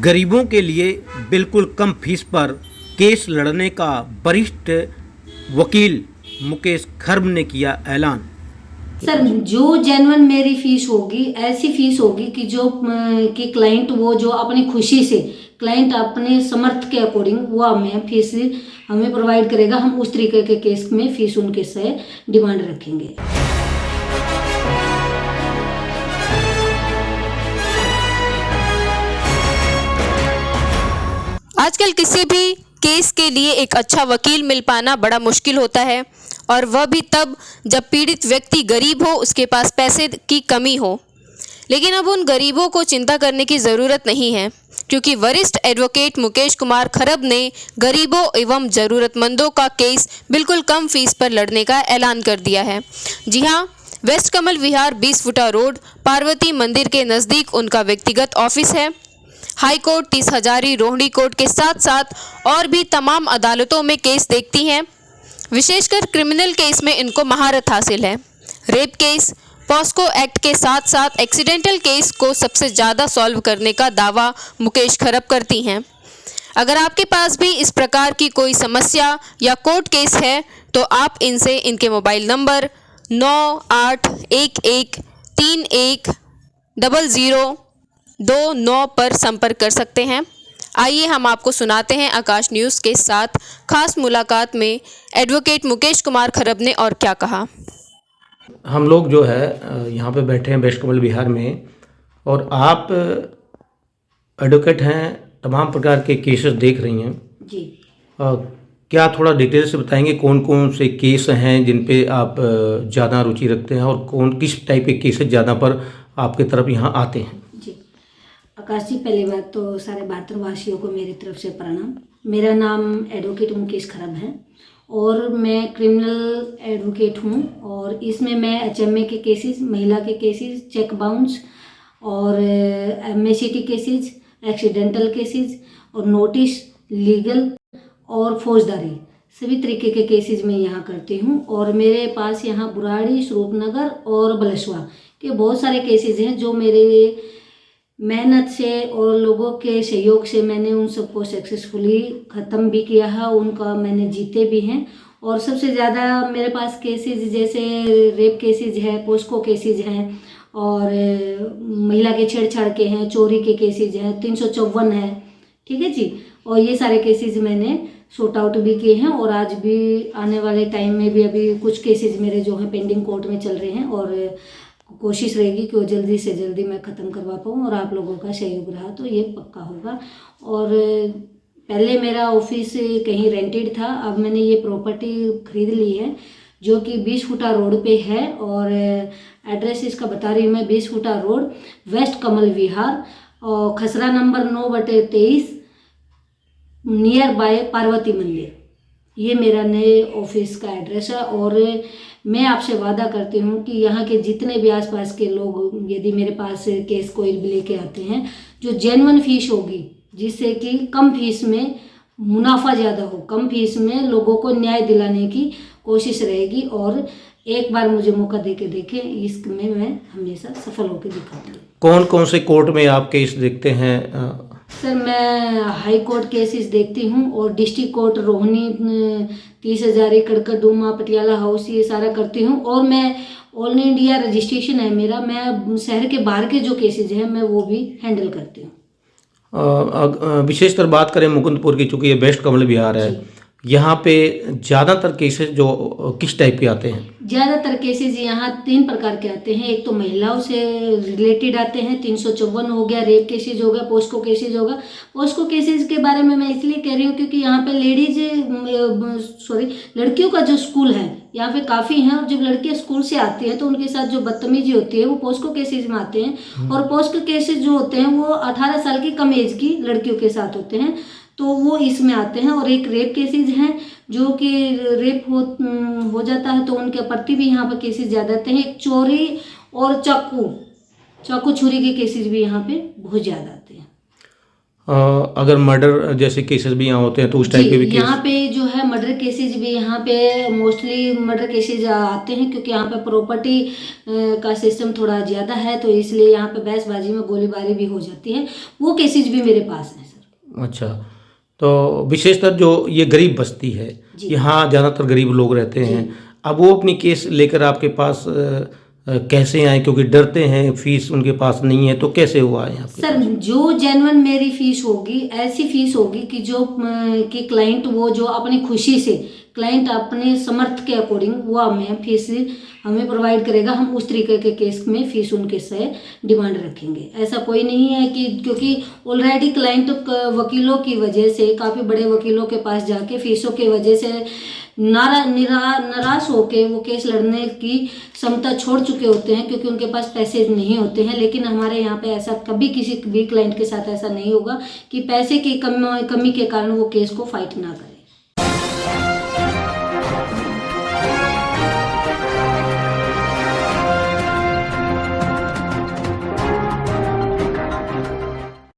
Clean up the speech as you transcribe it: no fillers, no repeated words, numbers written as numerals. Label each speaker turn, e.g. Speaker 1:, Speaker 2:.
Speaker 1: गरीबों के लिए बिल्कुल कम फीस पर केस लड़ने का वरिष्ठ वकील मुकेश खर्ब ने किया ऐलान।
Speaker 2: सर, जो जेन्युइन मेरी फीस होगी, ऐसी फीस होगी कि जो कि क्लाइंट वो जो अपनी खुशी से क्लाइंट अपने समर्थ के अकॉर्डिंग वो हमें फीस हमें प्रोवाइड करेगा। हम उस तरीके के केस में फीस उनके से डिमांड रखेंगे।
Speaker 3: आजकल किसी भी केस के लिए एक अच्छा वकील मिल पाना बड़ा मुश्किल होता है, और वह भी तब जब पीड़ित व्यक्ति गरीब हो, उसके पास पैसे की कमी हो। लेकिन अब उन गरीबों को चिंता करने की ज़रूरत नहीं है, क्योंकि वरिष्ठ एडवोकेट मुकेश कुमार खरब ने गरीबों एवं ज़रूरतमंदों का केस बिल्कुल कम फीस पर लड़ने का ऐलान कर दिया है। जी हाँ, वेस्ट कमल विहार 20 फुटा रोड पार्वती मंदिर के नज़दीक उनका व्यक्तिगत ऑफिस है। High court, 30 Hazari, Rohini court के साथ साथ और भी तमाम अदालतों में केस देखती हैं। विशेषकर क्रिमिनल केस में इनको महारत हासिल है। रेप केस, पॉस्को एक्ट के साथ साथ एक्सीडेंटल केस को सबसे ज़्यादा सॉल्व करने का दावा मुकेश खरब करती हैं। अगर आपके पास भी इस प्रकार की कोई समस्या या कोर्ट केस है तो आप इनसे इनके मोबाइल नंबर 9811310029 पर संपर्क कर सकते हैं। आइए हम आपको सुनाते हैं आकाश न्यूज़ के साथ खास मुलाकात में एडवोकेट मुकेश कुमार खरब ने और क्या कहा।
Speaker 1: हम लोग जो है यहाँ पे बैठे हैं वेस्ट कमल विहार में, और आप एडवोकेट हैं, तमाम प्रकार के केसेस देख रही हैं
Speaker 2: जी।
Speaker 1: क्या थोड़ा डिटेल से बताएंगे कौन कौन से केस हैं जिन पे आप ज़्यादा रुचि रखते हैं, और कौन किस टाइप के केसेस ज़्यादा पर आपके तरफ यहाँ आते हैं?
Speaker 2: जी आकाश जी, पहली बात तो सारे भारतवासियों को मेरी तरफ से प्रणाम। मेरा नाम एडवोकेट मुकेश खरब है और मैं क्रिमिनल एडवोकेट हूँ, और इसमें मैं एचएमए के केसेस, महिला के केसेस, चेक बाउंस और एमएसीटी केसेस, एक्सीडेंटल केसेस और नोटिस, लीगल और फौजदारी, सभी तरीके के केसेस मैं यहाँ करती हूँ। और मेरे पास यहाँ बुराड़ी, स्वरूपनगर और बलसवा के बहुत सारे केसेस हैं जो मेरे मेहनत से और लोगों के सहयोग से मैंने उन सबको सक्सेसफुली ख़त्म भी किया है, उनका मैंने जीते भी हैं। और सबसे ज़्यादा मेरे पास केसेस जैसे रेप केसेस है, पोस्को केसेस हैं, और महिला के छेड़छाड़ के हैं, चोरी के केसेस हैं, 354 है, ठीक है जी। और ये सारे केसेस मैंने सॉर्ट आउट भी किए हैं, और आज भी आने वाले टाइम में भी अभी कुछ केसेस मेरे जो हैं पेंडिंग कोर्ट में चल रहे हैं, और कोशिश रहेगी कि वो जल्दी से जल्दी मैं ख़त्म करवा पाऊँ, और आप लोगों का सहयोग रहा तो ये पक्का होगा। और पहले मेरा ऑफिस कहीं रेंटेड था, अब मैंने ये प्रॉपर्टी खरीद ली है जो कि 20 फुटा रोड पे है, और एड्रेस इसका बता रही हूँ मैं। 20 फुटा रोड, वेस्ट कमल विहार, और खसरा नंबर 9/23, नियर बाय पार्वती मंदिर, ये मेरा नए ऑफिस का एड्रेस है। और मैं आपसे वादा करती हूँ कि यहाँ के जितने भी आसपास के लोग यदि मेरे पास केस कोई भी लेके आते हैं, जो जेन्युइन फीस होगी, जिससे कि कम फीस में मुनाफा ज़्यादा हो, कम फीस में लोगों को न्याय दिलाने की कोशिश रहेगी। और एक बार मुझे मौका दे के देखें, इसमें मैं हमेशा सफल होकर दिखाऊंगी। कौन
Speaker 1: कौन से कोर्ट में आप केस देखते हैं?
Speaker 2: सर, मैं हाई कोर्ट केसेस देखती हूँ, और district court, Rohini, 30 Hazari, Karkardooma, Patiala house, ये सारा करती हूँ। और मैं ऑल इंडिया रजिस्ट्रेशन है मेरा, मैं शहर के बाहर के जो केसेस हैं मैं वो भी हैंडल करती हूँ।
Speaker 1: विशेषतर बात करें मुकुंदपुर की, चूँकि ये वेस्ट कमल विहार है, यहाँ पे ज़्यादातर केसेस जो किस टाइप के आते हैं?
Speaker 2: ज़्यादातर केसेस यहाँ 3 प्रकार के आते हैं। एक तो महिलाओं से रिलेटेड आते हैं, 354 हो गया, रेप केसेज हो गया, पोस्को केसेज होगा। पोस्को केसेज के बारे में मैं इसलिए कह रही हूँ क्योंकि यहाँ पे लड़कियों का जो स्कूल है यहाँ पे काफ़ी हैं, और जब लड़कियाँ स्कूल से आती हैं तो उनके साथ जो बदतमीजी होती है वो पोस्को केसेज में आते हैं। और पोस्को केसेज जो होते हैं वो 18 साल की कम एज की लड़कियों के साथ होते हैं, तो वो इसमें आते हैं। और एक रेप केसेज हैं, जो कि रेप हो जाता है तो उनके प्रति भी यहाँ पर केसेस ज़्यादा आते हैं। एक चोरी और चाकू छुरी के केसेस भी यहाँ पे बहुत ज़्यादा आते हैं।
Speaker 1: अगर मर्डर जैसे केसेस भी यहाँ होते हैं तो उस टाइप के भी केस?
Speaker 2: यहाँ पे जो है मर्डर केसेज भी यहाँ पे मोस्टली मर्डर केसेज आते हैं, क्योंकि यहाँ पे प्रॉपर्टी का सिस्टम थोड़ा ज़्यादा है, तो इसलिए यहाँ पे बहसबाजी में गोलीबारी भी हो जाती है। वो केसेज भी मेरे पास हैं सर।
Speaker 1: अच्छा, तो विशेषतर जो ये गरीब बस्ती है,
Speaker 2: जी।
Speaker 1: यहाँ ज़्यादातर गरीब लोग रहते हैं। अब वो अपनी केस लेकर आपके पास कैसे आए, क्योंकि डरते हैं, फीस उनके पास नहीं है, तो कैसे वो आए आपके
Speaker 2: सर
Speaker 1: पास?
Speaker 2: जो जेन्युइन मेरी फीस होगी, ऐसी फीस होगी कि जो कि क्लाइंट वो जो अपनी खुशी से, क्लाइंट अपने समर्थ के अकॉर्डिंग वो हमें फीस हमें प्रोवाइड करेगा, हम उस तरीके के केस में फीस उनके से डिमांड रखेंगे। ऐसा कोई नहीं है कि, क्योंकि ऑलरेडी क्लाइंट वकीलों की वजह से, काफ़ी बड़े वकीलों के पास जाके फीसों की वजह से नाराज होके वो केस लड़ने की क्षमता छोड़ चुके होते हैं, क्योंकि उनके पास पैसे नहीं होते हैं। लेकिन हमारे यहाँ पे ऐसा कभी किसी भी क्लाइंट के साथ ऐसा नहीं होगा कि पैसे की कमी के कारण वो केस को फाइट ना करें।